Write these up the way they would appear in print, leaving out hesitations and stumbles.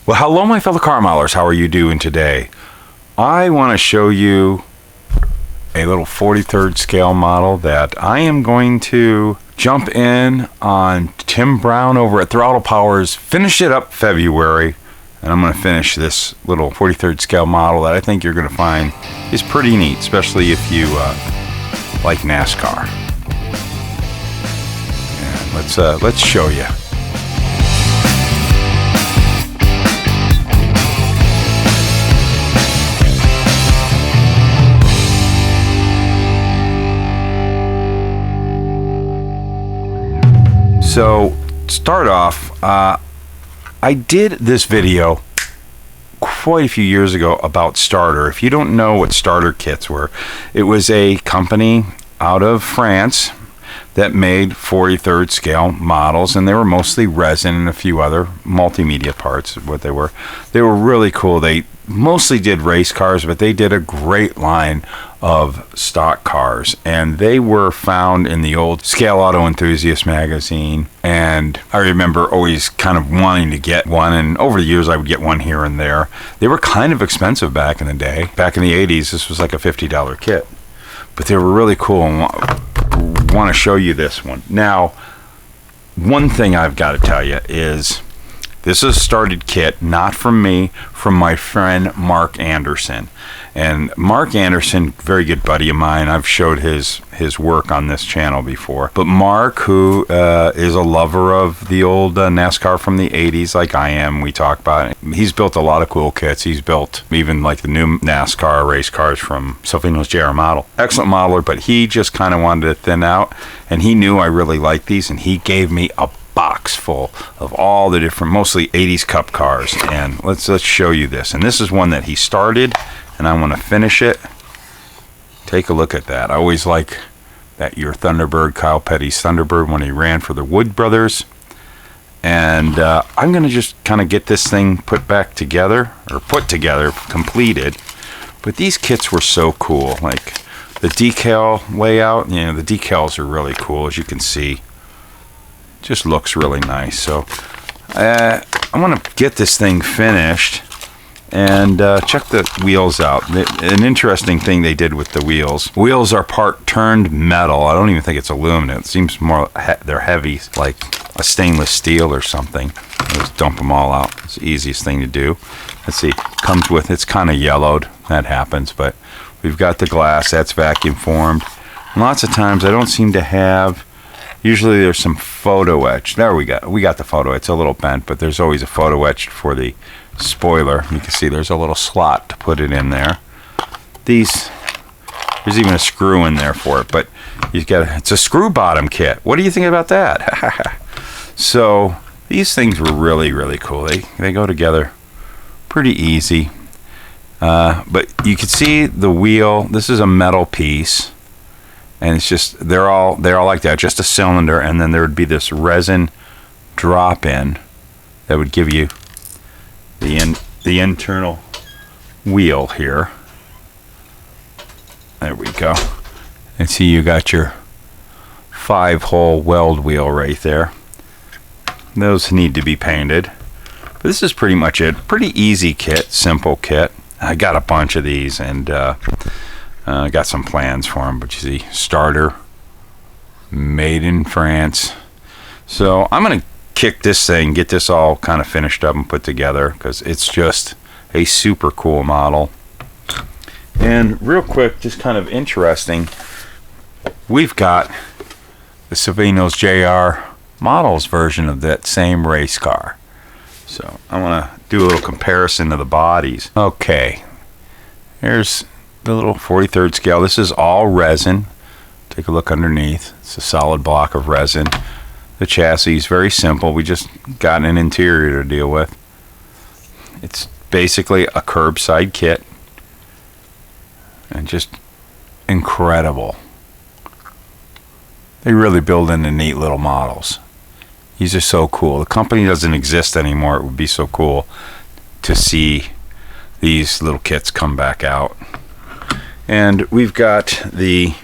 Well, hello my fellow car modelers, how are you doing today? I want to show you a little 43rd scale model that I am going to jump in on Tim Brown over at Throttle Powers, finish it up February, and I'm going to finish this little 43rd scale model that I think you're going to find is pretty neat, especially if you like NASCAR. And let's show you. So, start off, I did this video quite a few years ago about Starter. If you don't know what Starter kits were, it was a company out of France that made 43rd scale models, and they were mostly resin and a few other multimedia parts of what they were. They were really cool. They mostly did race cars, but they did a great line of stock cars, and they were found in the old Scale Auto Enthusiast magazine. And I remember always kind of wanting to get one, and over the years I would get one here and there. They were kind of expensive back in the day. Back in the 80s, this was like a $50 kit, but they were really cool, and want to show you this one. Now, one thing I've got to tell you is this is a started kit, not from me, from my friend Mark Anderson. And Mark Anderson, very good buddy of mine. I've showed his work on this channel before. But Mark, who is a lover of the old NASCAR from the 80s, like I am, we talk about it. He's built a lot of cool kits. He's built even like the new NASCAR race cars from Silvino's JR model. Excellent modeler, but he just kind of wanted to thin out. And he knew I really liked these, and he gave me a box full of all the different, mostly 80s cup cars. And let's show you this. And this is one that he started, and I want to finish it. Take a look at that. I always like that your Thunderbird, Kyle Petty's Thunderbird, when he ran for the Wood Brothers. And I'm going to just kind of get this thing put together, completed. But these kits were so cool. Like the decal layout, you know, the decals are really cool, as you can see. Just looks really nice. So I want to get this thing finished and check the wheels out. An interesting thing they did with the wheels are part turned metal. I don't even think it's aluminum. It seems more they're heavy, like a stainless steel or something. Just dump them all out. It's the easiest thing to do. Let's see, comes with, it's kind of yellowed. That happens, but we've got the glass that's vacuum formed. And lots of times I don't seem to have. Usually there's some photo etch. There we got the photo. It's a little bent, but there's always a photo etch for the spoiler. You can see there's a little slot to put it in there. There's even a screw in there for it, but it's a screw bottom kit. What do you think about that? So these things were really, really cool. They go together pretty easy. But you can see the wheel. This is a metal piece. And it's just, they're all like that, just a cylinder, and then there would be this resin drop-in that would give you the internal wheel here. There we go. And see, you got your 5-hole weld wheel right there. Those need to be painted. But this is pretty much it. Pretty easy kit, simple kit. I got a bunch of these, and got some plans for them, but you see, Starter, made in France. So I'm going to kick this thing, get this all kind of finished up and put together, because it's just a super cool model. And real quick, just kind of interesting, we've got the Silvino's JR models version of that same race car. So I want to do a little comparison of the bodies. Okay, here's the little 43rd scale. This is all resin. Take a look underneath. It's a solid block of resin. The chassis is very simple. We just got an interior to deal with. It's basically a curbside kit, and just incredible. They really build into neat little models. These are so cool. The company doesn't exist anymore. It would be so cool to see these little kits come back out. And we've got the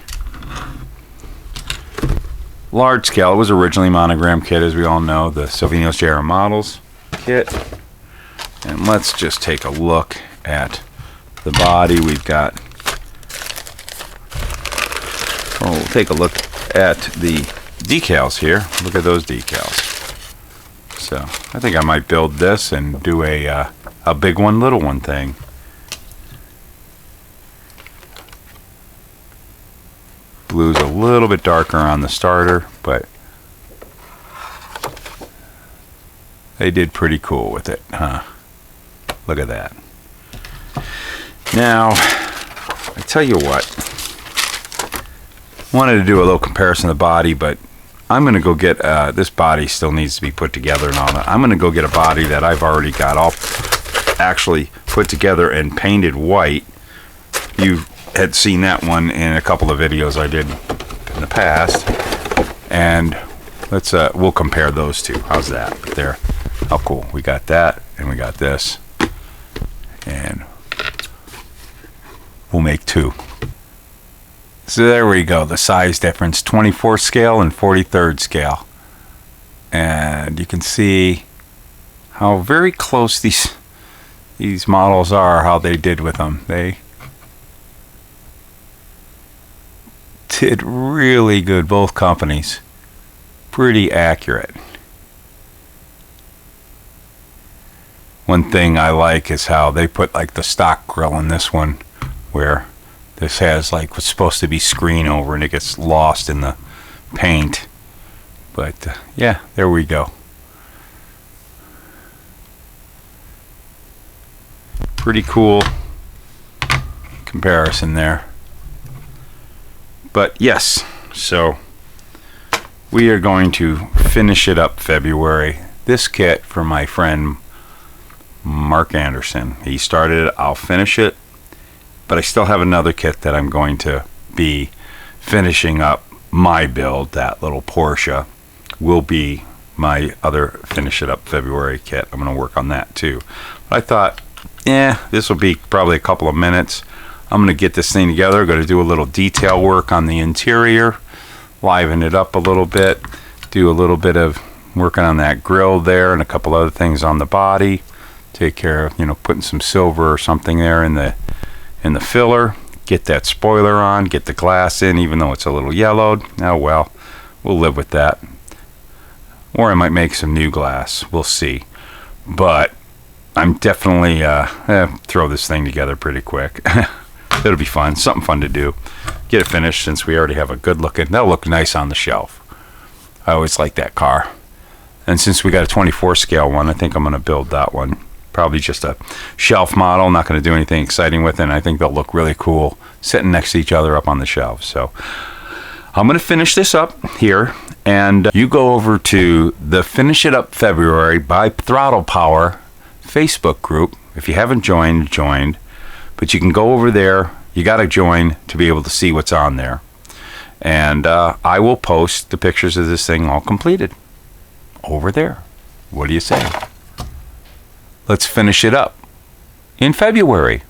large scale. It was originally monogram kit, as we all know, the Silvino's JR models kit. And let's just take a look at the body. We've got, we'll take a look at the decals here. Look at those decals. So I think I might build this and do a big one, little one thing. Blue's a little bit darker on the starter, but they did pretty cool with it, huh? Look at that. Now, I tell you what, wanted to do a little comparison of the body, but I'm going to go get, this body still needs to be put together and all that. I'm going to go get a body that I've already got all actually put together and painted white. You had seen that one in a couple of videos I did in the past. And let's, we'll compare those two. How's that? There. How cool. We got that and we got this. And we'll make two. So there we go, the size difference, 24 scale and 43rd scale. And you can see how very close these models are, how they did with them. They did really good, both companies. Pretty accurate. One thing I like is how they put like the stock grill in this one, where this has like what's supposed to be screen over and it gets lost in the paint. But yeah, there we go. Pretty cool comparison there. But yes, so we are going to finish it up February. This kit for my friend Mark Anderson. He started it, I'll finish it. But I still have another kit that I'm going to be finishing up my build. That little Porsche will be my other finish it up February kit. I'm going to work on that too. But I thought, this will be probably a couple of minutes. I'm going to get this thing together. I'm going to do a little detail work on the interior, liven it up a little bit, do a little bit of working on that grill there and a couple other things on the body. Take care of, putting some silver or something there in the filler, get that spoiler on, get the glass in, even though it's a little yellowed. Oh well, we'll live with that. Or I might make some new glass, we'll see. But I'm definitely throw this thing together pretty quick. It'll be fun, something fun to do. Get it finished since we already have a good looking, that'll look nice on the shelf. I always like that car. And since we got a 24 scale one, I think I'm going to build that one. Probably just a shelf model, not going to do anything exciting with it, and I think they'll look really cool sitting next to each other up on the shelf. So I'm going to finish this up here, and you go over to the Finish It Up February by Throttle Power Facebook group. If you haven't joined, but you can go over there. You got to join to be able to see what's on there. And I will post the pictures of this thing all completed over there. What do you say? Let's finish it up in February.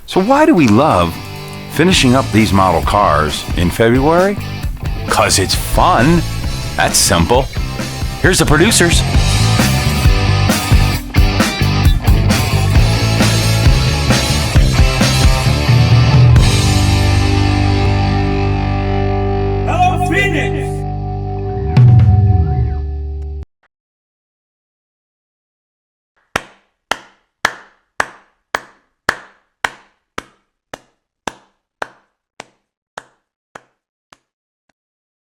So why do we love finishing up these model cars in February? 'Cause it's fun. That's simple. Here's the producers.